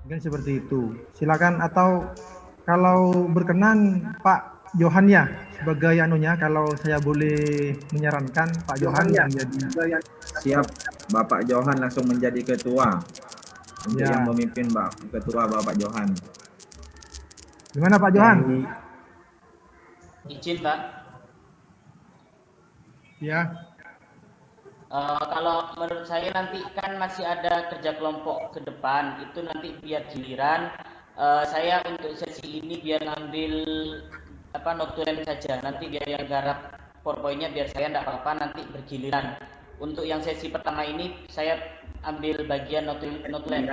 Mungkin seperti itu. Silakan atau kalau berkenan Pak Johan ya sebagai anunya kalau saya boleh menyarankan Pak Johan yang jadi Siap, Bapak Johan langsung menjadi ketua untuk yang ya. memimpin ketua Bapak Johan. Gimana Pak Johan? Dari Izin Pak. Ya. Kalau menurut saya nanti kan masih ada kerja kelompok ke depan, itu nanti biar giliran saya untuk sesi ini biar ngambil notulen saja, nanti biar yang garap PowerPoint-nya biar saya enggak apa-apa, nanti bergiliran. Untuk yang sesi pertama ini saya ambil bagian notulen.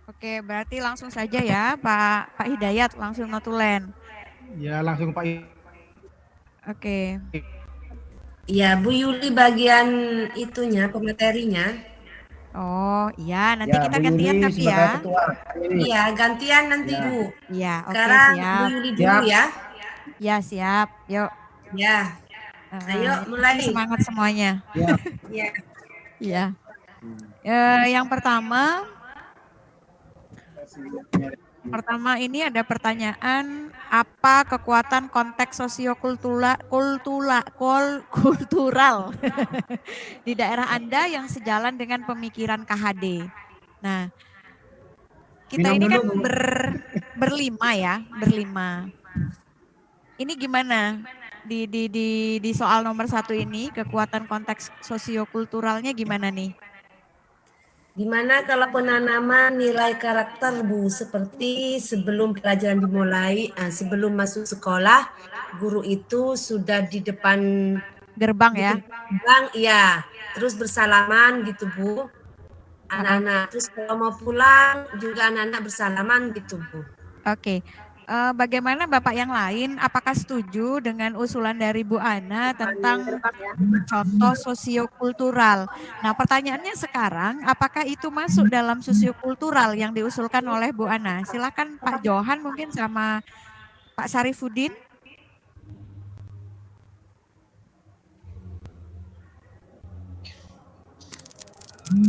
Oke, berarti langsung saja ya Pak Hidayat, langsung notulen. Ya langsung Pak. Oke. Ya, Bu Yuli bagian itunya, pematerinya. Oh iya, nanti ya, kita Bu gantian Yuli tapi sebagai ya. ketua. Iya, gantian nanti Ya. Bu. Iya, oke Sekarang Bu siap. Yuli dulu ya. Ya siap, yuk. Ya, ayo mulai. Semangat semuanya. Ya. Ya. Iya. Yang pertama ini ada pertanyaan, apa kekuatan konteks sosiokultural di daerah Anda yang sejalan dengan pemikiran KHD? Nah, kita ini kan berlima. Ini gimana di soal nomor 1 ini, kekuatan konteks sosiokulturalnya gimana nih? Gimana kalau penanaman nilai karakter Bu, seperti sebelum pelajaran dimulai, sebelum masuk sekolah, guru itu sudah di depan gerbang ya? Gerbang, iya. Terus bersalaman gitu Bu, anak-anak. Terus kalau mau pulang juga anak-anak bersalaman gitu Bu. Oke. Bagaimana Bapak yang lain, apakah setuju dengan usulan dari Bu Ana tentang contoh sosiokultural? Nah, pertanyaannya sekarang, apakah itu masuk dalam sosiokultural yang diusulkan oleh Bu Ana? Silakan Pak Johan mungkin sama Pak Sarifudin.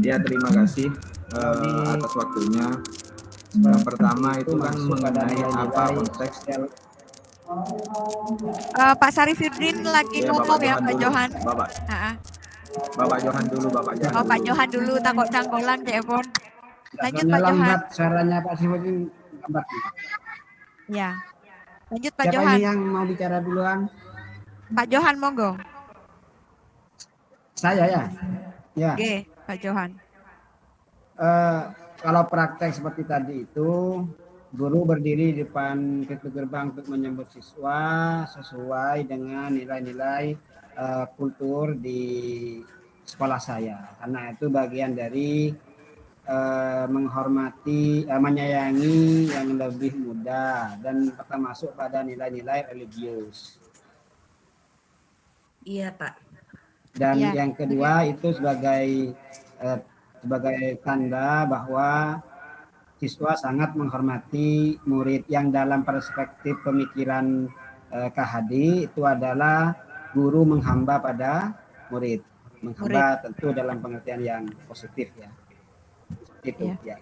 Ya, terima kasih atas waktunya. Yang pertama itu kan mengenai apa konteks. Pak Sarifudin lagi ngomong ya Pak Johan. Bapak Johan dulu, Bapak Johan. Oh, Pak Johan dulu, takut cangkolang Cepon. Lanjut Pak Johan. Lambat suaranya Pak Sarifudin lambat. Ya. Lanjut Pak Siapa Johan. ini yang mau bicara duluan? Pak Johan monggo. Saya ya. Ya. Oke, Pak Johan. Kalau praktek seperti tadi itu, guru berdiri di depan pintu gerbang untuk menyambut siswa sesuai dengan nilai-nilai kultur di sekolah saya. Karena itu bagian dari menghormati, menyayangi yang lebih muda dan termasuk pada nilai-nilai religius. Iya Pak. Dan yang kedua itu sebagai tanda bahwa siswa sangat menghormati murid yang dalam perspektif pemikiran KHD itu adalah guru menghamba pada murid. Menghamba tentu dalam pengertian yang positif ya. Itu ya.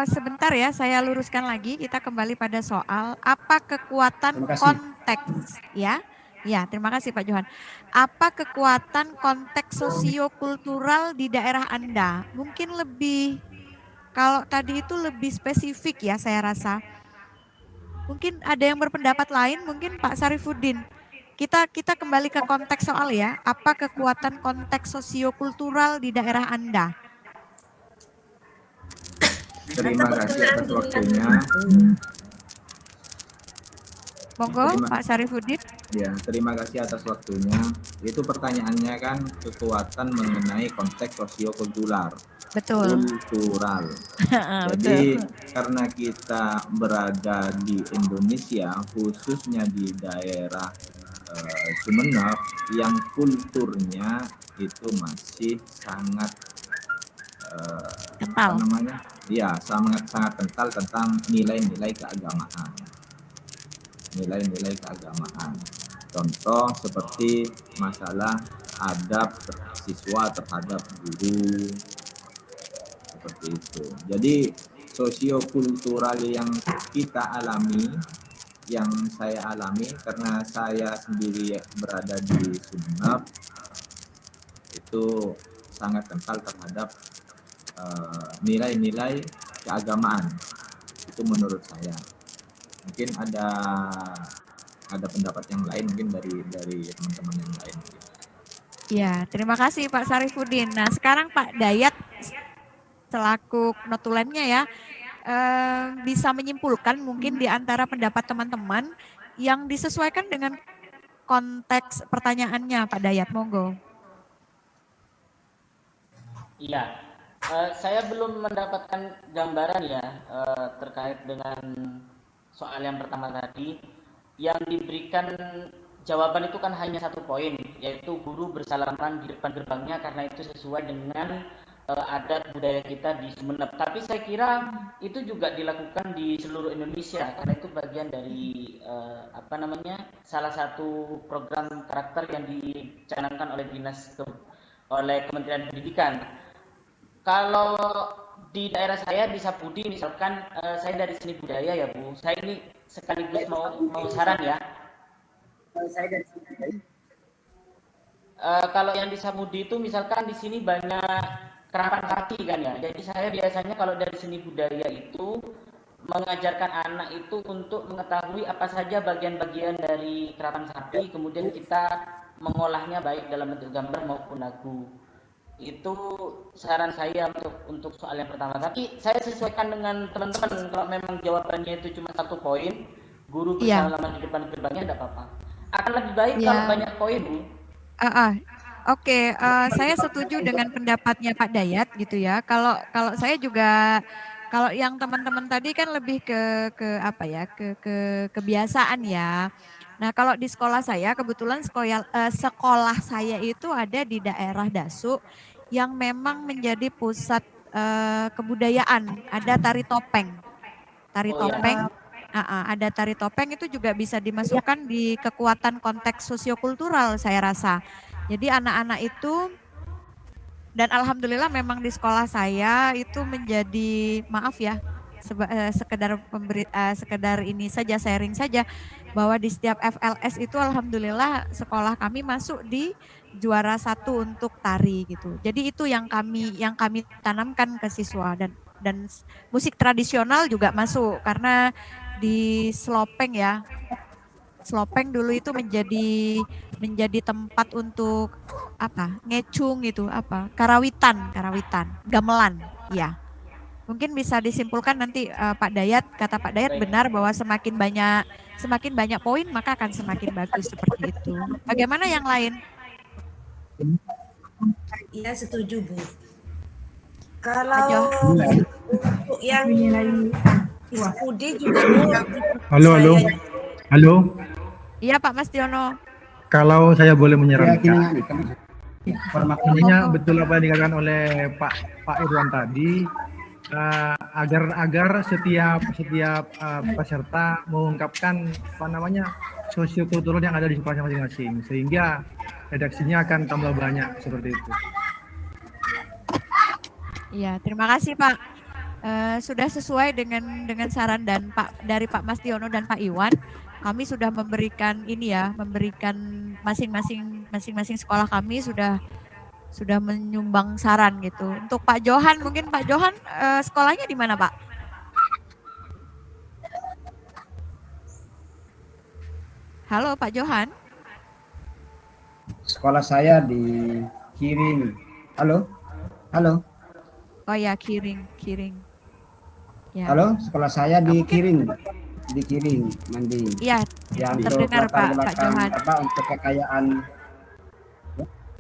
Sebentar ya, saya luruskan lagi. Kita kembali pada soal apa kekuatan konteks ya. Ya, terima kasih Pak Johan. Apa kekuatan konteks sosiokultural di daerah Anda? Mungkin lebih, kalau tadi itu lebih spesifik ya saya rasa. Mungkin ada yang berpendapat lain, mungkin Pak Sarifudin. Kita kembali ke konteks soal ya. Apa kekuatan konteks sosiokultural di daerah Anda? Terima kasih atas waktunya. Monggo Pak Sarifudin. Ya, terima kasih atas waktunya. Itu pertanyaannya kan kekuatan mengenai konteks sosiokultural. Betul. Kultural. Jadi karena kita berada di Indonesia, khususnya di daerah Sumeneb, yang kulturnya itu masih sangat kental. Ya, sangat kental tentang nilai-nilai keagamaan. Nilai-nilai keagamaan. Contoh seperti masalah adab siswa terhadap guru, seperti itu. Jadi sosiokultural yang kita alami, yang saya alami karena saya sendiri berada di Sumeneb, itu sangat kental terhadap nilai-nilai keagamaan. Itu menurut saya. Mungkin ada pendapat yang lain mungkin dari teman-teman yang lain. Ya, terima kasih Pak Sarifudin. Nah, sekarang Pak Dayat selaku notulennya ya, bisa menyimpulkan mungkin di antara pendapat teman-teman yang disesuaikan dengan konteks pertanyaannya Pak Dayat, monggo. Iya, saya belum mendapatkan gambaran ya terkait dengan soal yang pertama tadi. Yang diberikan jawaban itu kan hanya satu poin, yaitu guru bersalaman di depan gerbangnya karena itu sesuai dengan adat budaya kita di Sumeneb. Tapi saya kira itu juga dilakukan di seluruh Indonesia karena itu bagian dari salah satu program karakter yang dicanangkan oleh Kementerian Pendidikan. Kalau di daerah saya di Sapudi misalkan, saya dari seni budaya ya Bu, saya ini sekaligus mau saran ya. Kalau yang di Sapudi itu misalkan di sini banyak kerapan sapi kan ya, jadi saya biasanya kalau dari seni budaya itu mengajarkan anak itu untuk mengetahui apa saja bagian-bagian dari kerapan sapi, kemudian kita mengolahnya baik dalam bentuk gambar maupun lagu. Itu saran saya untuk soal yang pertama. Tapi saya sesuaikan dengan teman-teman, kalau memang jawabannya itu cuma satu poin, guru bersalaman di depan gerbangnya tidak apa-apa. Akan lebih baik kalau banyak poin, Bu. Oke, saya setuju dengan pendapatnya Pak Dayat gitu ya. Kalau saya juga, kalau yang teman-teman tadi kan lebih ke kebiasaan ya. Nah, kalau di sekolah saya kebetulan sekolah saya itu ada di daerah Dasu yang memang menjadi pusat kebudayaan. Ada tari topeng. Ada tari topeng itu juga bisa dimasukkan di kekuatan konteks sosiokultural saya rasa. Jadi anak-anak itu, dan alhamdulillah memang di sekolah saya itu menjadi, maaf ya, sekedar ini saja, sharing saja, bahwa di setiap FLS itu alhamdulillah sekolah kami masuk di juara 1 untuk tari gitu. Jadi itu yang kami tanamkan ke siswa, dan musik tradisional juga masuk karena di Slopeng ya. Slopeng dulu itu menjadi tempat untuk ngecung itu karawitan, gamelan ya. Mungkin bisa disimpulkan nanti Pak Dayat, kata Pak Dayat benar bahwa semakin banyak poin maka akan semakin bagus seperti itu. Bagaimana yang lain? Iya, setuju Bu. Kalau untuk yang Sapudi juga Bu. Halo. Iya Pak Mas Tiono. Kalau saya boleh menyarankan, informasinya betul apa yang dikatakan oleh Pak Irwan tadi, agar setiap peserta mengungkapkan sosiokultural yang ada di sekolahnya masing-masing, sehingga redaksinya akan tambah banyak seperti itu. Iya, terima kasih Pak. Sudah sesuai dengan saran dari Pak Mas Tiono dan Pak Iwan. Kami sudah memberikan masing-masing sekolah kami sudah menyumbang saran gitu. Untuk Pak Johan, mungkin Pak Johan sekolahnya di mana Pak? Halo Pak Johan. Sekolah saya di Kiring. Halo. Oh ya, Kiring. Ya. Halo, sekolah saya di Kiring. Di Kiring, Mandi. Iya, ya, terdengar Pak Johan. Untuk kekayaan,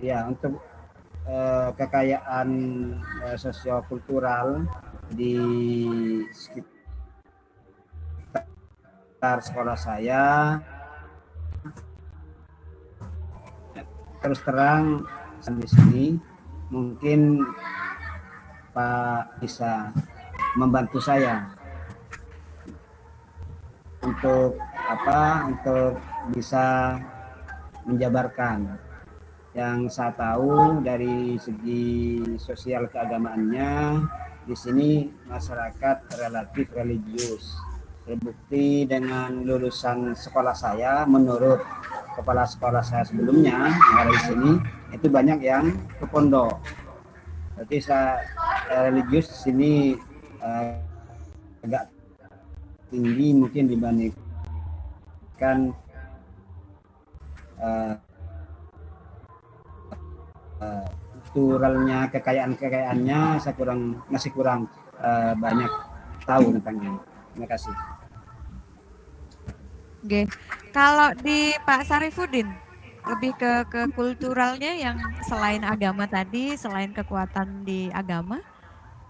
ya untuk kekayaan sosiokultural di sekitar sekolah saya, terus terang di sini mungkin Pak bisa membantu saya untuk bisa menjabarkan. Yang saya tahu dari segi sosial keagamaannya di sini masyarakat relatif religius. Terbukti dengan lulusan sekolah saya, menurut kepala sekolah saya sebelumnya yang ada di sini, itu banyak yang ke pondok. Berarti saya religius di sini agak tinggi mungkin dibandingkan kulturalnya, kekayaannya saya masih kurang banyak tahu tentangnya. Terima kasih. Oke. Kalau di Pak Sarifudin lebih ke kulturalnya yang selain agama tadi, selain kekuatan di agama.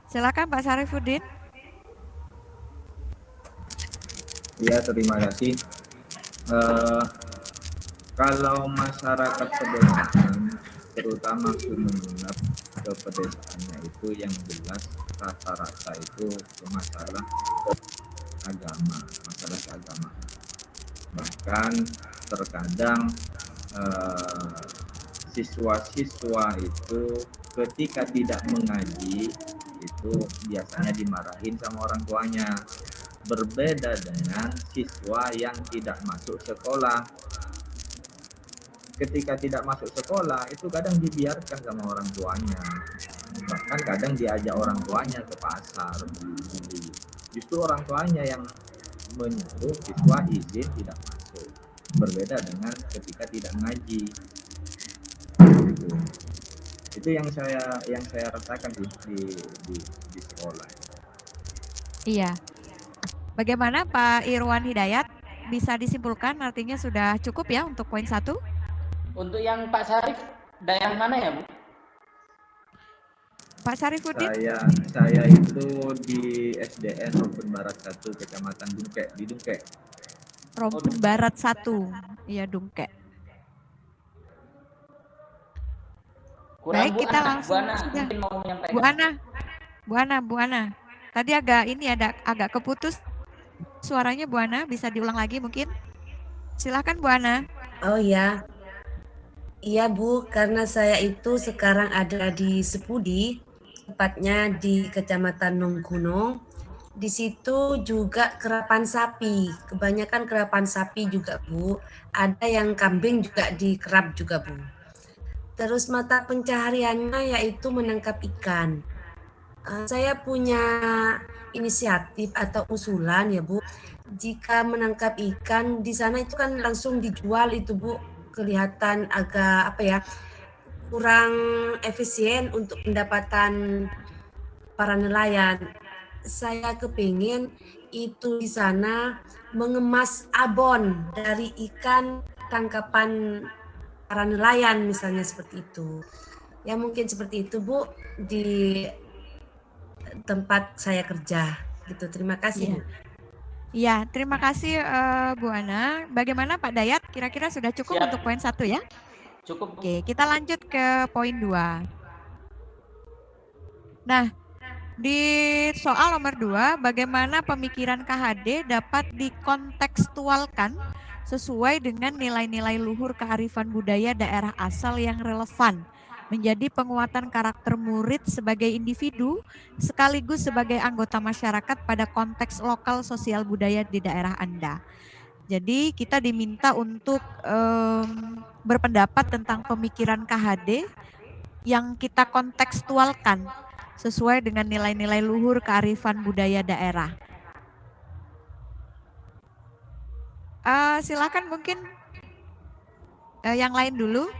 Silakan Pak Sarifudin. Ya, terima kasih. Kalau masyarakat pedesaan, terutama Sumenep, ke pedesaannya itu yang jelas rata-rata itu masalah agama, masalah keagamaan. Bahkan terkadang siswa-siswa itu ketika tidak mengaji itu biasanya dimarahin sama orang tuanya. Berbeda dengan siswa yang tidak masuk sekolah. Ketika tidak masuk sekolah itu kadang dibiarkan sama orang tuanya, bahkan kadang diajak orang tuanya ke pasar beli. Justru orang tuanya yang menyuruh siswa izin tidak masuk. Berbeda dengan ketika tidak ngaji. Itu yang saya rasakan di sekolah. Iya. Bagaimana Pak Irwan Hidayat? Bisa disimpulkan artinya sudah cukup ya untuk poin 1? Untuk yang Pak Sarif, daerah mana ya, Bu? Pak Sarifudin? Saya itu di SDN Rompun Barat 1, Kecamatan Dungke, di Dungke. Rompun Barat 1, iya Dungke. Baik, kita langsung sudah. Mau menyampaikan. Bu Ana. Tadi agak keputus suaranya Bu Ana, bisa diulang lagi mungkin? Silakan Bu Ana. Oh ya. Iya Bu, karena saya itu sekarang ada di Sepudi, tepatnya di Kecamatan Nongkunong. Di situ juga kerapan sapi, kebanyakan kerapan sapi juga Bu. Ada yang kambing juga dikerap juga Bu. Terus mata pencahariannya yaitu menangkap ikan. Saya punya inisiatif atau usulan ya Bu. Jika menangkap ikan di sana itu kan langsung dijual itu Bu. Kelihatan agak kurang efisien untuk pendapatan para nelayan. Saya kepingin itu di sana mengemas abon dari ikan tangkapan para nelayan misalnya seperti itu. Ya mungkin seperti itu Bu di tempat saya kerja gitu. Terima kasih Bu. Iya, terima kasih Bu Ana. Bagaimana Pak Dayat? Kira-kira sudah cukup untuk poin 1 ya? Cukup. Oke, kita lanjut ke poin 2. Nah, di soal nomor 2, bagaimana pemikiran KHD dapat dikontekstualkan sesuai dengan nilai-nilai luhur kearifan budaya daerah asal yang relevan, menjadi penguatan karakter murid sebagai individu sekaligus sebagai anggota masyarakat pada konteks lokal sosial budaya di daerah Anda. Jadi kita diminta untuk berpendapat tentang pemikiran KHD yang kita kontekstualkan sesuai dengan nilai-nilai luhur kearifan budaya daerah. Silakan mungkin yang lain dulu.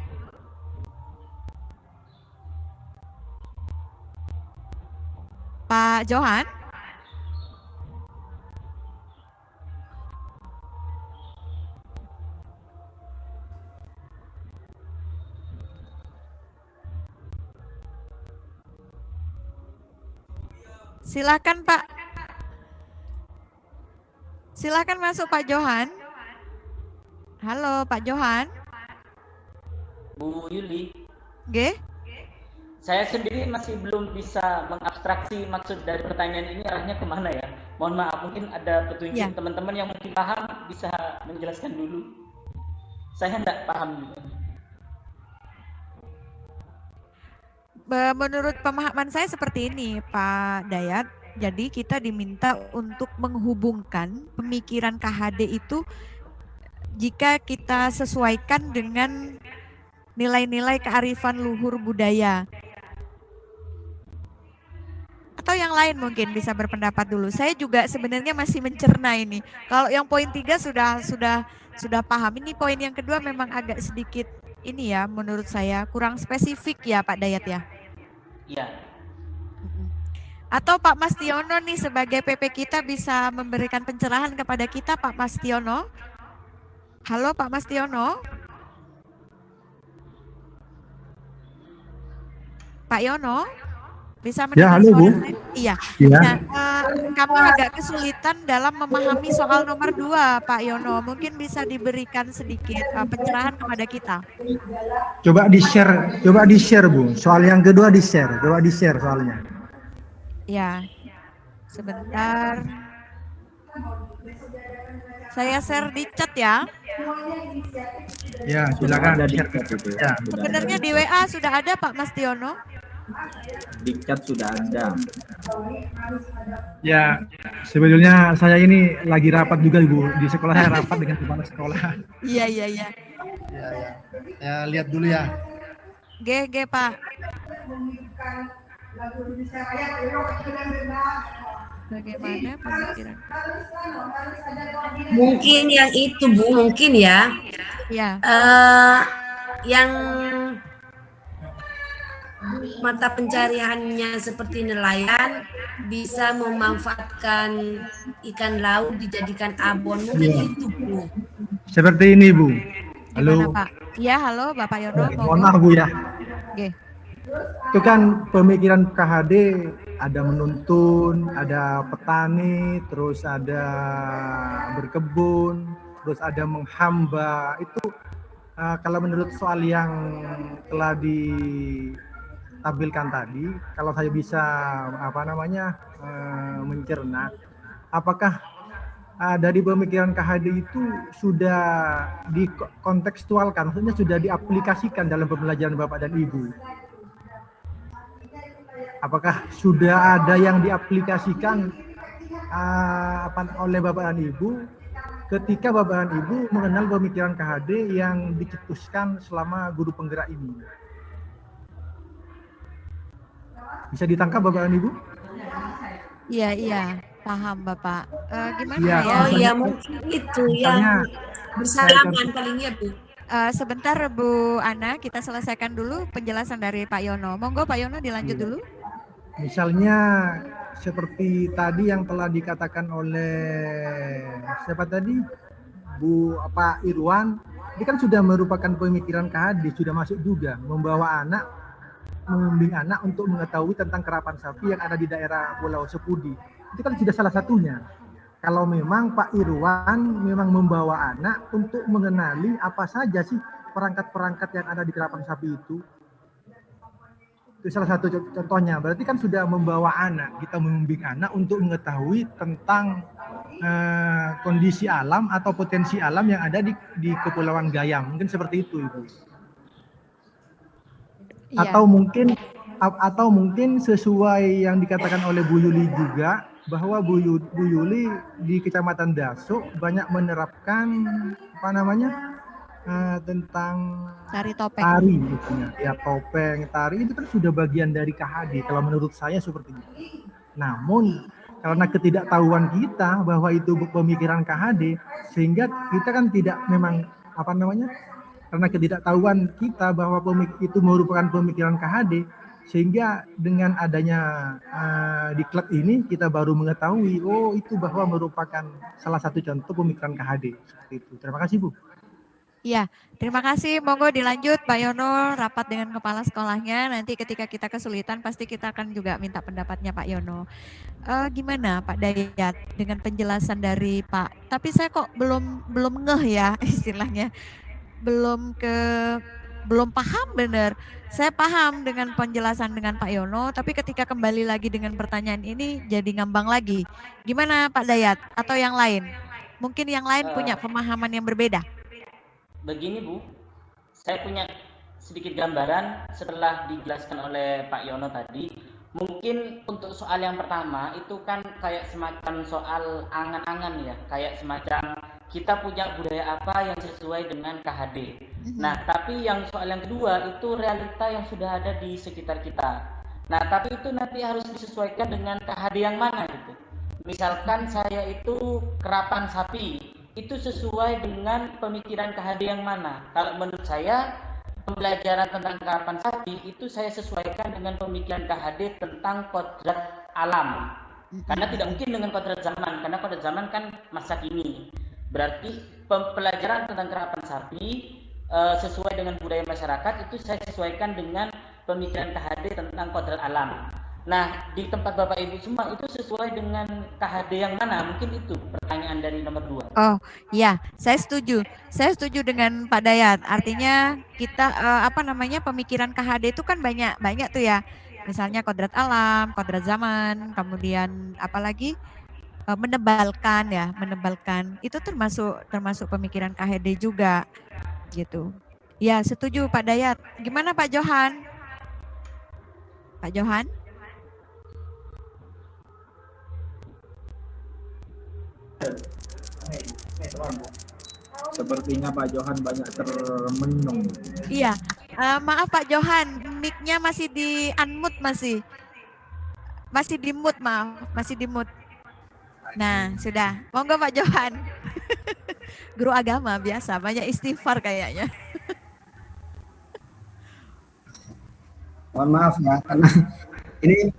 Pak Johan. Silakan Pak. Silakan masuk Pak Johan. Halo Pak Johan. Bu Yuli. Oke. Saya sendiri masih belum bisa mengabstraksi maksud dari pertanyaan ini arahnya kemana ya. Mohon maaf, mungkin ada petunjuk teman-teman yang mungkin paham bisa menjelaskan dulu. Saya tidak paham juga. Menurut pemahaman saya seperti ini, Pak Dayat. Jadi kita diminta untuk menghubungkan pemikiran KHD itu jika kita sesuaikan dengan nilai-nilai kearifan luhur budaya. Atau yang lain mungkin bisa berpendapat dulu. Saya juga sebenarnya masih mencerna ini. Kalau yang poin 3 sudah paham. Ini poin yang kedua memang agak sedikit ini ya, menurut saya kurang spesifik ya Pak Dayat ya. Iya. Atau Pak Mastiono nih sebagai PP kita bisa memberikan pencerahan kepada kita, Pak Mastiono. Halo Pak Mastiono. Pak Yono, bisa mendengar halo, Bu. saya? Iya. Iya. Nah, kami agak kesulitan dalam memahami soal nomor 2, Pak Yono. Mungkin bisa diberikan sedikit pencerahan kepada kita. Coba di-share, Bu. Soal yang kedua di-share, coba di-share soalnya. Ya, sebentar. Saya share di chat ya. Ya, silakan. Ada di chat itu. Ya. Sebenarnya di WA sudah ada Pak Mastiono. Di chat sudah ada. Ya, sebetulnya saya ini lagi rapat juga, Bu. Di sekolah saya rapat dengan kepala sekolah. Iya. Ya. Ya, lihat dulu ya. GG Pak. Bagaimana pemikiran? Mungkin yang itu Bu, mungkin ya. Ya. Yang mata pencariannya seperti nelayan bisa memanfaatkan ikan laut dijadikan abon, mungkin itu Bu. Seperti ini, Bu. Gimana, Halo. Pak? Iya, halo Bapak Yono. Mohon maaf, Bu ya. Oke. Itu kan pemikiran KHD, ada menuntun, ada petani, terus ada berkebun, terus ada menghamba. Itu kalau menurut soal yang telah ditampilkan tadi, kalau saya bisa mencerna, apakah dari pemikiran KHD itu sudah dikontekstualkan, maksudnya sudah diaplikasikan dalam pembelajaran Bapak dan Ibu? Apakah sudah ada yang diaplikasikan oleh Bapak dan Ibu ketika Bapak dan Ibu mengenal pemikiran KHD yang dicetuskan selama guru penggerak ini? Bisa ditangkap Bapak dan Ibu? Iya, paham Bapak. Gimana Iya, ya? Oh iya, mungkin itu yang bersalaman paling ya Bu. Sebentar Bu Ana, kita selesaikan dulu penjelasan dari Pak Yono. Monggo Pak Yono dilanjut dulu. Misalnya seperti tadi yang telah dikatakan oleh siapa tadi, Pak Irwan, ini kan sudah merupakan pemikiran KHD, sudah masuk juga membawa anak, membimbing anak untuk mengetahui tentang kerapan sapi yang ada di daerah Pulau Sepudi. Itu kan sudah salah satunya. Kalau memang Pak Irwan memang membawa anak untuk mengenali apa saja sih perangkat-perangkat yang ada di kerapan sapi itu salah satu contohnya. Berarti kan sudah membawa anak, kita membimbing anak untuk mengetahui tentang kondisi alam atau potensi alam yang ada di Kepulauan Gayam. Mungkin seperti itu, Ibu. Iya. Atau mungkin sesuai yang dikatakan oleh Bu Yuli juga, bahwa Bu Yuli di Kecamatan Dasuk banyak menerapkan tentang Tari topeng. tari, ya topeng, tari itu kan sudah bagian dari KHD. Kalau menurut saya seperti itu. Namun karena ketidaktahuan kita bahwa itu pemikiran KHD, sehingga kita kan tidak memang karena ketidaktahuan kita bahwa itu merupakan pemikiran KHD, sehingga dengan adanya diklat ini kita baru mengetahui itu bahwa merupakan salah satu contoh pemikiran KHD seperti itu. Terima kasih Bu. Iya, terima kasih. Monggo dilanjut Pak Yono, rapat dengan kepala sekolahnya. Nanti ketika kita kesulitan pasti kita akan juga minta pendapatnya Pak Yono. Gimana Pak Dayat dengan penjelasan dari Pak? Tapi saya kok belum ngeh ya istilahnya. Belum paham benar. Saya paham dengan penjelasan dengan Pak Yono, tapi ketika kembali lagi dengan pertanyaan ini jadi ngambang lagi. Gimana Pak Dayat atau yang lain? Mungkin yang lain punya pemahaman yang berbeda. Begini Bu, saya punya sedikit gambaran setelah dijelaskan oleh Pak Yono tadi. Mungkin untuk soal yang pertama itu kan kayak semacam soal angan-angan ya, kayak semacam kita punya budaya apa yang sesuai dengan KHD. Nah, tapi yang soal yang kedua itu realita yang sudah ada di sekitar kita. Nah, tapi itu nanti harus disesuaikan dengan KHD yang mana gitu. Misalkan saya itu kerapan sapi, itu sesuai dengan pemikiran KHD yang mana? Kalau menurut saya pembelajaran tentang kerapan sapi itu saya sesuaikan dengan pemikiran KHD tentang kodrat alam. Karena tidak mungkin dengan kodrat zaman, karena kodrat zaman kan masa kini. Berarti pembelajaran tentang kerapan sapi sesuai dengan budaya masyarakat itu saya sesuaikan dengan pemikiran KHD tentang kodrat alam. Nah, di tempat Bapak Ibu semua itu sesuai dengan KHD yang mana? Mungkin itu pertanyaan dari nomor 2. Oh, ya, saya setuju. Saya setuju dengan Pak Dayat. Artinya kita pemikiran KHD itu kan banyak tuh ya. Misalnya kodrat alam, kodrat zaman, kemudian apalagi menebalkan. Itu termasuk pemikiran KHD juga gitu. Ya, setuju Pak Dayat. Gimana Pak Johan? Pak Johan? Sepertinya Pak Johan banyak termenung. Iya, maaf Pak Johan, mic-nya masih di unmute masih di mute, maaf, masih di mute. Nah, sudah. Monggo Pak Johan. Guru agama biasa, banyak istighfar kayaknya. Mohon maaf ya, karena ini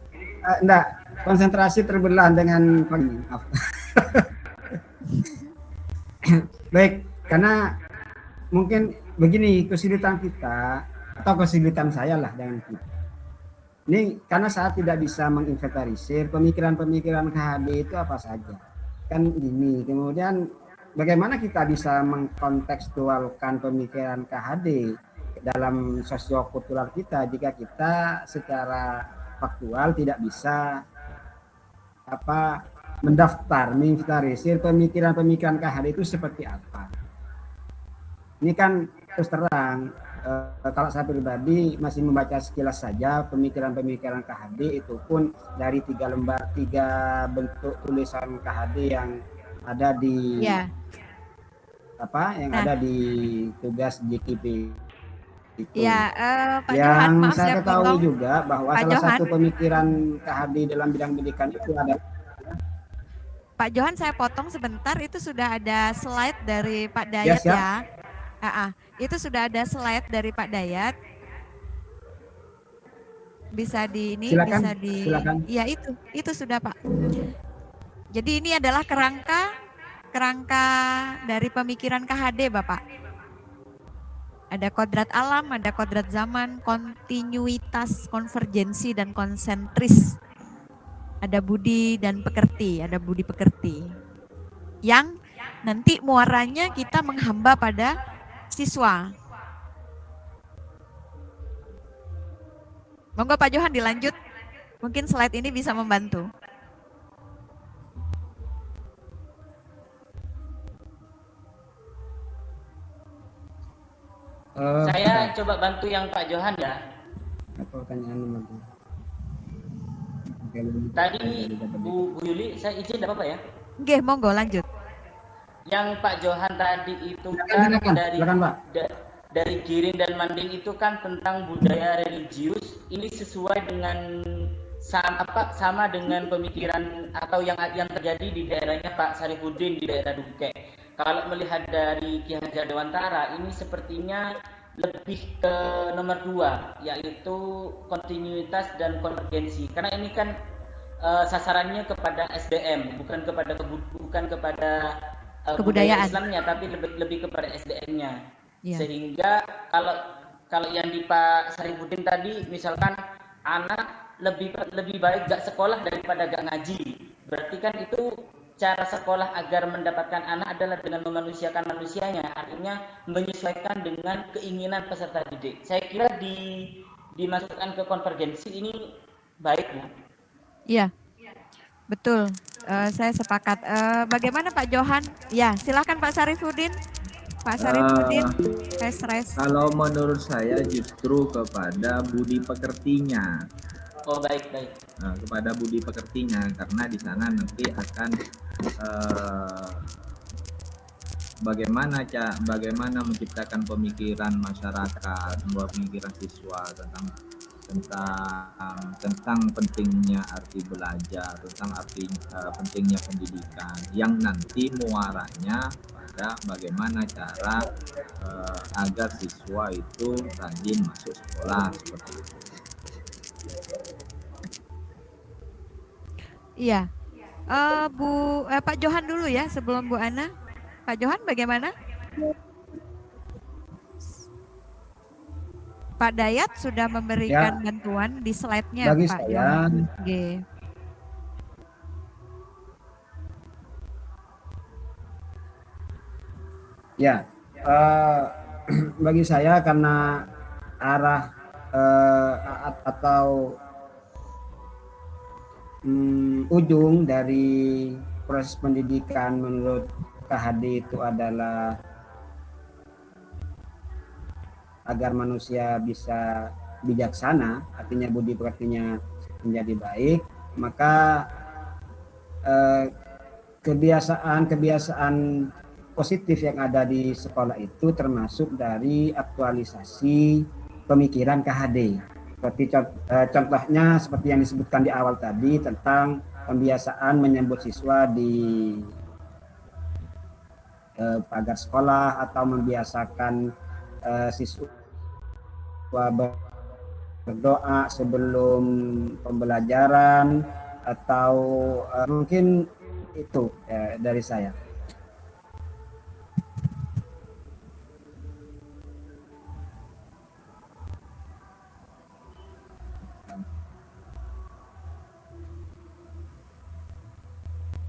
enggak konsentrasi terbelah dengan maaf. Baik, karena mungkin begini kesulitan kita atau kesulitan saya lah dengan kita. Ini karena saya tidak bisa menginventarisir pemikiran-pemikiran KHD itu apa saja. Kan gini, kemudian bagaimana kita bisa mengkontekstualkan pemikiran KHD dalam sosiokultural kita jika kita secara faktual tidak bisa menginventarisir pemikiran-pemikiran KHD itu seperti apa. Ini kan terus terang, kalau saya pribadi masih membaca sekilas saja pemikiran-pemikiran KHD itu pun dari 3 bentuk tulisan KHD yang ada di ada di tugas JKP itu. Ya, Pak yang Johan, maaf saya ketahui juga bahwa Pak salah Johan. satu pemikiran KHD dalam bidang pendidikan itu adalah Pak Johan, saya potong sebentar, itu sudah ada slide dari Pak Dayat ya. Itu sudah ada slide dari Pak Dayat. Bisa silakan. Ya itu sudah Pak. Jadi ini adalah kerangka dari pemikiran KHD Bapak. Ada kodrat alam, ada kodrat zaman, kontinuitas, konvergensi, dan konsentris. Ada budi dan pekerti, ada budi pekerti. Yang nanti muaranya kita menghamba pada siswa. Monggo Pak Johan dilanjut. Mungkin slide ini bisa membantu. Saya coba bantu yang Pak Johan ya. Apa pertanyaan nomor 2? Tadi Bu Yuli, saya izin apa Pak ya? Oke, monggo lanjut. Yang Pak Johan tadi itu kan silakan, Pak. Dari Giring dan Manding itu kan tentang budaya religius. Ini sesuai dengan sama dengan pemikiran atau yang terjadi di daerahnya Pak Sarifudin di daerah Duke. Kalau melihat dari Ki Hajar Dewantara, ini sepertinya lebih ke nomor 2, yaitu kontinuitas dan konvergensi. Karena ini kan sasarannya kepada SDM, bukan kepada kebudayaan Islamnya, tapi lebih kepada SDM-nya. Ya. Sehingga kalau yang di Pak Sarifudin tadi, misalkan anak lebih baik gak sekolah daripada gak ngaji. Berarti kan itu cara sekolah agar mendapatkan anak adalah dengan memanusiakan manusianya, artinya menyesuaikan dengan keinginan peserta didik. Saya kira dimasukkan ke konvergensi ini baik ya. Iya, betul. Saya sepakat. Bagaimana Pak Johan? Ya, silakan Pak Sarifudin. Pak Sarifudin, res. Kalau menurut saya justru kepada budi pekertinya. Oh, baik. Nah, kepada budi pekertinya, karena di sana nanti akan bagaimana menciptakan pemikiran masyarakat, pemikiran siswa tentang pentingnya arti belajar, tentang pentingnya pendidikan, yang nanti muaranya pada bagaimana cara agar siswa itu rajin masuk sekolah seperti itu. Iya. Pak Johan dulu ya sebelum Bu Ana. Pak Johan bagaimana? Pak Dayat sudah memberikan bantuan di slide-nya Bagi Pak saya, Johan. Ya, bagi saya karena arah atau ujung dari proses pendidikan menurut KHD itu adalah agar manusia bisa bijaksana, artinya budi pekertinya menjadi baik, maka kebiasaan positif yang ada di sekolah itu termasuk dari aktualisasi pemikiran KHD. Seperti contohnya seperti yang disebutkan di awal tadi tentang pembiasaan menyambut siswa di pagar sekolah, atau membiasakan siswa berdoa sebelum pembelajaran, atau mungkin itu dari saya.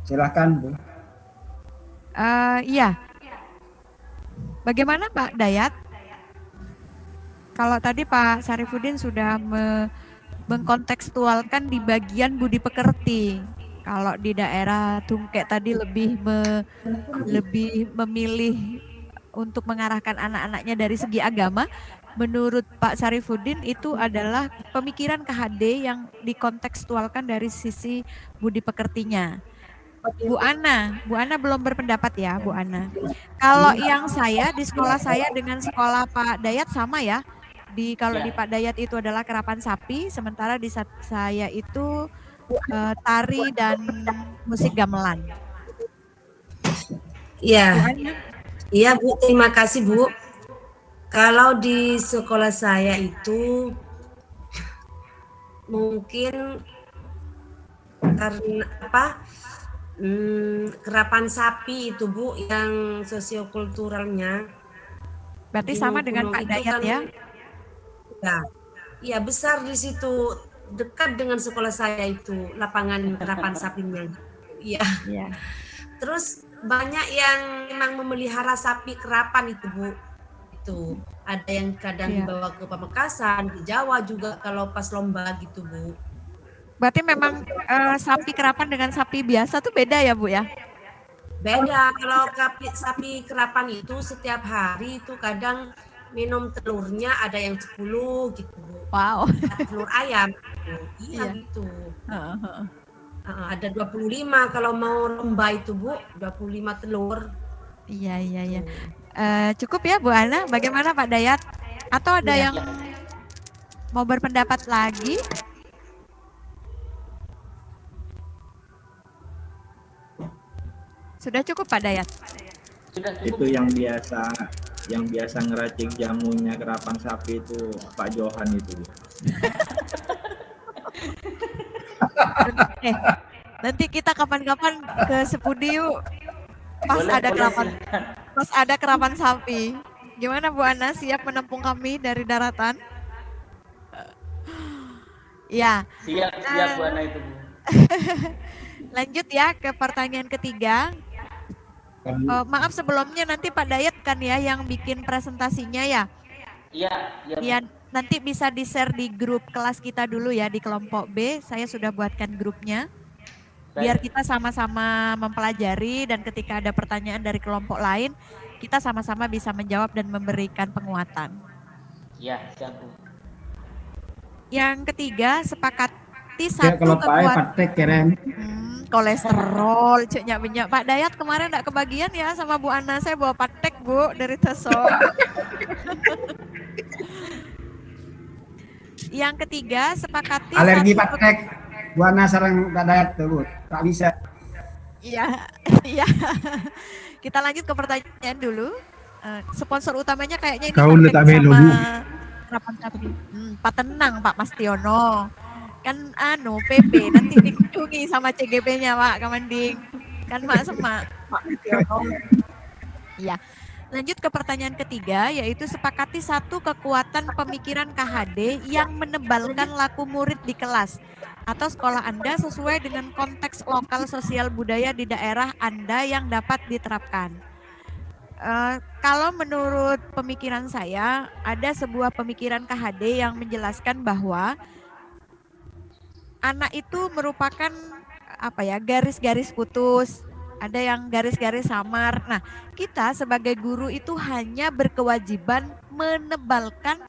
Silahkan, Bu. Iya. Bagaimana Pak Dayat? Kalau tadi Pak Sarifudin sudah mengkontekstualkan di bagian budi pekerti. Kalau di daerah Tungkek tadi lebih memilih untuk mengarahkan anak-anaknya dari segi agama. Menurut Pak Sarifudin itu adalah pemikiran KHD yang dikontekstualkan dari sisi budi pekertinya. Bu Ana belum berpendapat ya, Bu Ana. Kalau yang saya di sekolah saya dengan sekolah Pak Dayat sama ya. Kalau di Pak Dayat itu adalah kerapan sapi, sementara di saya itu tari dan musik gamelan. Iya. Iya, Bu, terima kasih, Bu. Kalau di sekolah saya itu mungkin karena kerapan sapi itu, Bu, yang sosiokulturalnya. Berarti sama dengan Pak Dayat ya? Iya, besar di situ, dekat dengan sekolah saya itu lapangan kerapan sapinya. Iya. Terus banyak yang memang memelihara sapi kerapan itu, Bu. Itu ada yang kadang dibawa ke Pamekasan, di Jawa juga kalau pas lomba gitu, Bu. Berarti memang sapi kerapan dengan sapi biasa tuh beda ya, Bu ya? Beda. Kalau sapi kerapan itu setiap hari itu kadang minum telurnya ada yang 10 gitu, Bu. Wow. Telur ayam. Iya gitu. Ada 25 kalau mau lomba itu, Bu, 25 telur. Iya. Cukup ya Bu Ana, bagaimana Pak Dayat? Atau ada yang mau berpendapat lagi? Sudah cukup Pak Dayat? Sudah cukup. Itu yang biasa ngeracik jamunya kerapan sapi itu Pak Johan itu. Nanti kita kapan-kapan ke Sepudi yuk. Pas ada kerapan sapi. Gimana Bu Ana, siap menampung kami dari daratan? Ya. Siap Bu Ana itu. Lanjut ya ke pertanyaan ketiga. Maaf sebelumnya nanti Pak Dayat kan ya yang bikin presentasinya ya. Iya. Nanti bisa di-share di grup kelas kita dulu ya di kelompok B. Saya sudah buatkan grupnya. Biar kita sama-sama mempelajari dan ketika ada pertanyaan dari kelompok lain, kita sama-sama bisa menjawab dan memberikan penguatan. Ya, siap Bu. Yang ketiga, sepakati Ya, satu kalau Pak kekuatan. praktek keren. Kolesterol, ceknya banyak. Pak Dayat kemarin enggak kebagian ya sama Bu Ana, saya bawa patek Bu dari Teso. Yang ketiga, sepakati Alergi satu praktek. Buana sarang Pak Dayat tuh, Bu. Tak bisa. Iya, iya. Kita lanjut ke pertanyaan dulu. Sponsor utamanya kayaknya ini Kau Praktek letak melo, sama Bu. harapan satu. Pak tenang Pak Mastiono. Kan PP nanti dikunjungi sama CGP-nya Pak Kamanding. Kan Mak Semak. Pak Mastiono. Iya. Lanjut ke pertanyaan ketiga, yaitu sepakati satu kekuatan pemikiran KHD yang menebalkan laku murid di kelas atau sekolah Anda sesuai dengan konteks lokal sosial budaya di daerah Anda yang dapat diterapkan. Kalau menurut pemikiran saya, ada sebuah pemikiran KHD yang menjelaskan bahwa anak itu merupakan garis-garis putus, ada yang garis-garis samar. Nah, kita sebagai guru itu hanya berkewajiban menebalkan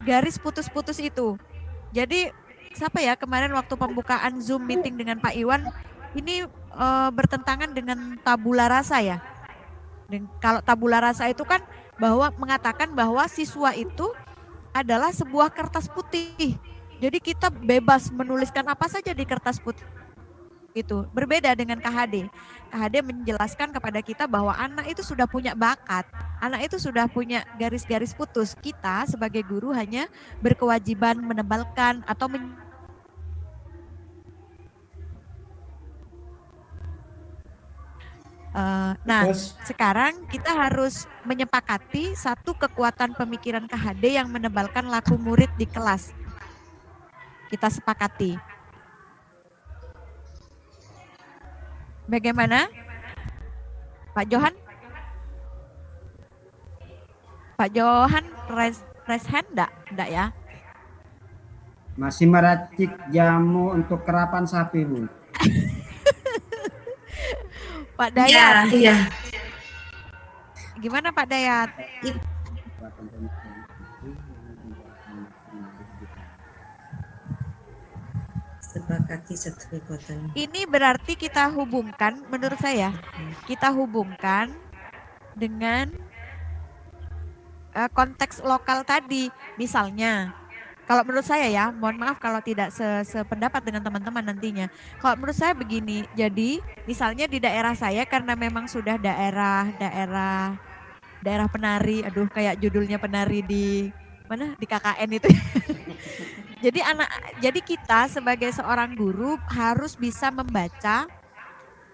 garis putus-putus itu. Jadi kemarin waktu pembukaan Zoom meeting dengan Pak Iwan, ini bertentangan dengan tabula rasa ya. Dan kalau tabula rasa itu kan mengatakan bahwa siswa itu adalah sebuah kertas putih. Jadi kita bebas menuliskan apa saja di kertas putih itu. Berbeda dengan KHD. KHD menjelaskan kepada kita bahwa anak itu sudah punya bakat. Anak itu sudah punya garis-garis putus. Kita sebagai guru hanya berkewajiban menebalkan atau sekarang kita harus menyepakati satu kekuatan pemikiran KHD yang menebalkan laku murid di kelas. Kita sepakati. Bagaimana? Pak Johan? Pak Johan raise hand enggak ya? Masih meracik jamu untuk kerapan sapi, Bu. Pak Dayat. Iya. Gimana Pak Dayat? Sepakati satu kekuatan. Ini berarti kita hubungkan, menurut saya, kita hubungkan dengan konteks lokal tadi. Misalnya, kalau menurut saya ya, mohon maaf kalau tidak sependapat dengan teman-teman nantinya. Kalau menurut saya begini, jadi misalnya di daerah saya karena memang sudah daerah penari, aduh kayak judulnya penari di mana di KKN itu. Jadi kita sebagai seorang guru harus bisa membaca,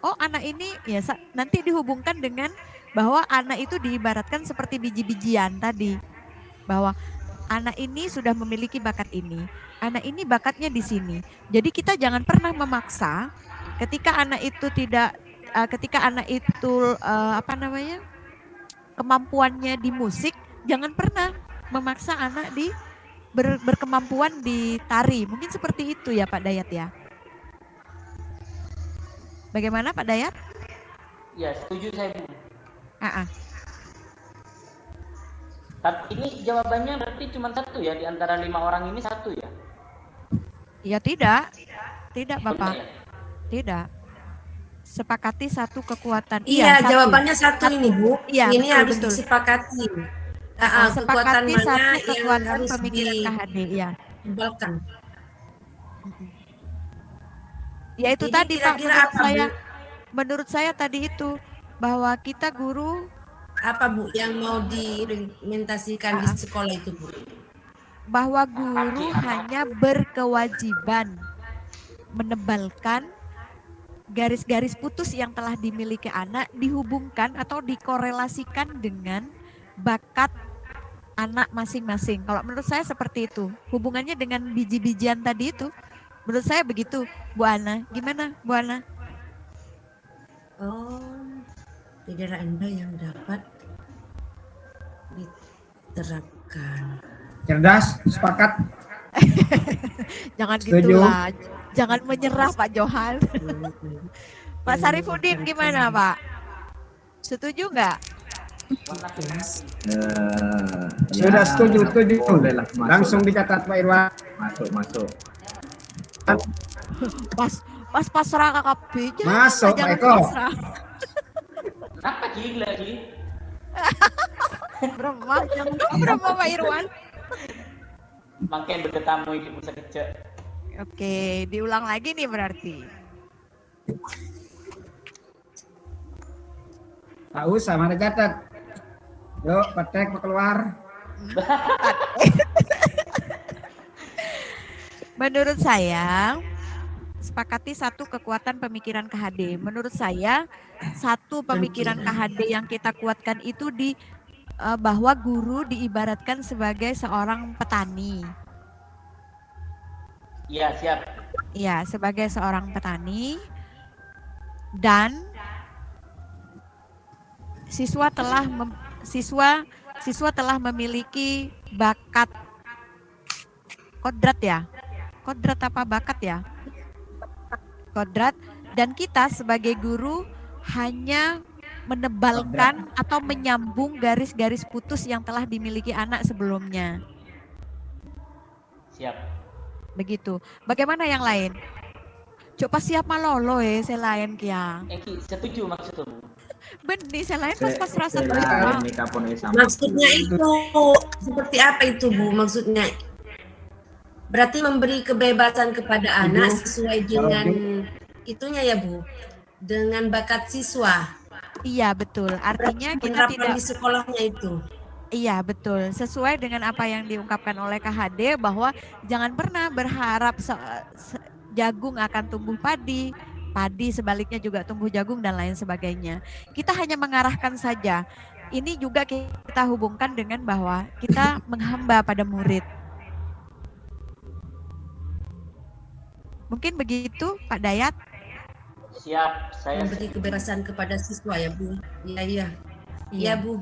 oh anak ini ya nanti dihubungkan dengan bahwa anak itu diibaratkan seperti biji-bijian tadi, bahwa anak ini sudah memiliki bakat ini, anak ini bakatnya di sini. Jadi kita jangan pernah memaksa ketika anak itu kemampuannya di musik, jangan pernah memaksa anak berkemampuan di tari. Mungkin seperti itu ya Pak Dayat ya. Bagaimana Pak Dayat? Ya, setuju saya Bu. Tapi ini jawabannya berarti cuma satu ya, di antara 5 orang ini satu ya? Ya tidak Bapak, Ya? tidak. Sepakati satu kekuatan. Iya, jawabannya satu ini Bu. Iya, ini harus betul. disepakati. Sepakati kekuatan satu mana kekuatan yang harus pemikiran KHD ya. dibalkan. Ya itu Jadi tadi Pak, kira-kira menurut saya tadi itu bahwa kita guru apa Bu yang mau diimplementasikan di sekolah itu Bu? Bahwa guru hanya berkewajiban menebalkan garis-garis putus yang telah dimiliki anak, dihubungkan atau dikorelasikan dengan bakat anak masing-masing. Kalau menurut saya seperti itu. Hubungannya dengan biji-bijian tadi itu. Menurut saya begitu, Bu Ana. Gimana, Bu Ana? Di daerah Anda yang dapat diterapkan. Cerdas, sepakat. Jangan Setuju. gitulah. Jangan menyerah Pak Johan. Pak Sarifudin gimana Pak? Setuju nggak? Sudah setuju. Bolehlah masuk. Langsung dicatat Pak Irwan. Masuk. Pas pasrah kakak beja. Masuk Pak Eko. Kenapa gila Ji? Berapa Pak Irwan? Makin bertetamu ini bisa kecek. Oke, diulang lagi nih berarti. Tak usah, mana catat. Yuk, petek keluar. Menurut saya, sepakati satu kekuatan pemikiran KHD. Menurut saya, satu pemikiran KHD yang kita kuatkan itu bahwa guru diibaratkan sebagai seorang petani. Iya, siap. Ya, sebagai seorang petani, dan siswa telah memiliki bakat kodrat ya. Kodrat apa bakat ya? Kodrat, dan kita sebagai guru hanya menebalkan atau menyambung garis-garis putus yang telah dimiliki anak sebelumnya. Siap. Begitu. Bagaimana yang lain? Coba siap malolo selain kia. Setuju maksudmu. Benih selain pas rasa Maksudnya itu seperti apa itu Bu? Maksudnya berarti memberi kebebasan kepada anak sesuai dengan itunya ya Bu, dengan bakat siswa. Iya betul. Artinya kita tidak di sekolahnya itu. Iya betul, sesuai dengan apa yang diungkapkan oleh KHD bahwa jangan pernah berharap jagung akan tumbuh padi, padi sebaliknya juga tumbuh jagung dan lain sebagainya. Kita hanya mengarahkan saja. Ini juga kita hubungkan dengan bahwa kita menghamba pada murid. Mungkin begitu Pak Dayat? Siap, saya memberi kebebasan kepada siswa ya Bu. Iya Bu.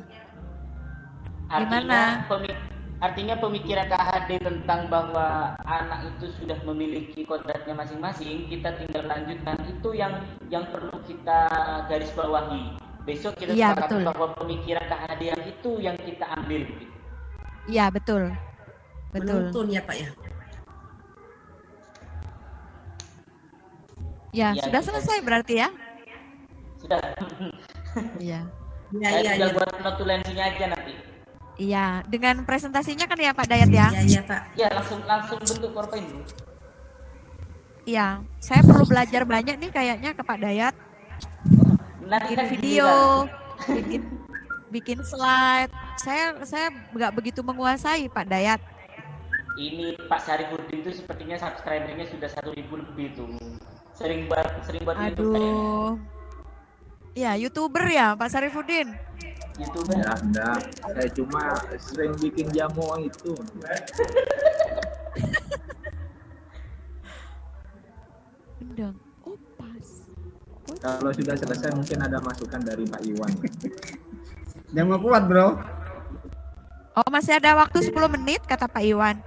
Artinya pemikiran KHD tentang bahwa anak itu sudah memiliki kodratnya masing-masing, kita tinggal lanjutkan, itu yang perlu kita garis bawahi. Besok kita sepakati bahwa pemikiran KHD yang itu yang kita ambil. Iya betul. Menuntun ya Pak ya. Ya, sudah selesai berarti ya? Sudah. Iya. Saya tinggal buat notulensinya aja nanti. Iya, dengan presentasinya kan ya Pak Dayat ya? Iya Pak. Iya, langsung bentuk PowerPoint. Iya, saya perlu belajar banyak nih kayaknya ke Pak Dayat. Bikin video, bikin slide. Saya nggak begitu menguasai Pak Dayat. Ini Pak Syarifudin itu sepertinya subscribernya sudah 1.000 lebih tuh. Sering buat Aduh. Ya, YouTuber ya Pak Syarifudin. YouTuber. Ya, enggak. Saya cuma sering bikin jamu itu. Endang. Oh, pas. Kalau sudah selesai mungkin ada masukan dari Pak Iwan. Jamu kuat, Bro. Oh, masih ada waktu 10 menit kata Pak Iwan.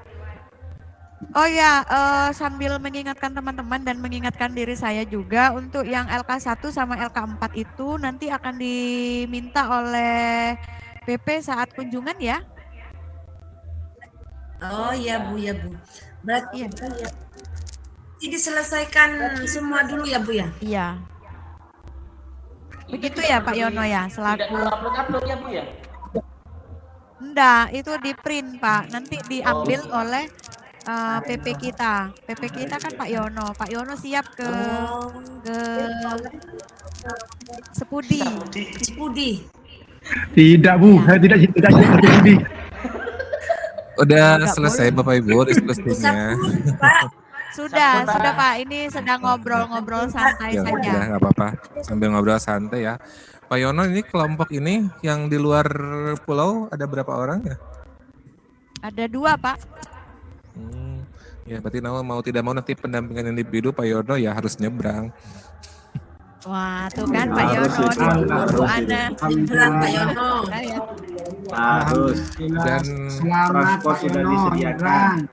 Oh ya, sambil mengingatkan teman-teman dan mengingatkan diri saya juga untuk yang LK1 sama LK4 itu nanti akan diminta oleh PP saat kunjungan ya. Oh iya Bu, Berarti diselesaikan semua dulu ya Bu ya? Iya. Begitu ya Pak Yono ya, selaku. Tidak upload ya Bu ya? Enggak, itu di print Pak, nanti diambil oleh PP kita kan Pak Yono. Pak Yono siap ke Sepudi. Tidak Bu, saya tidak Sepudi. Udah selesai Bapak Ibu diskusinya. Sudah Pak. Ini sedang ngobrol-ngobrol santai ya, saja. Udah nggak apa-apa, sambil ngobrol santai ya. Pak Yono, ini kelompok ini yang di luar pulau ada berapa orang ya? Ada 2 Pak. Ya berarti mau tidak mau nanti pendampingan individu Pak Yono ya harus nyebrang. Wah tuh kan Pak Yono ditunggu Ana. Pak Yono. Harus. Dan selamat transport sudah disediakan.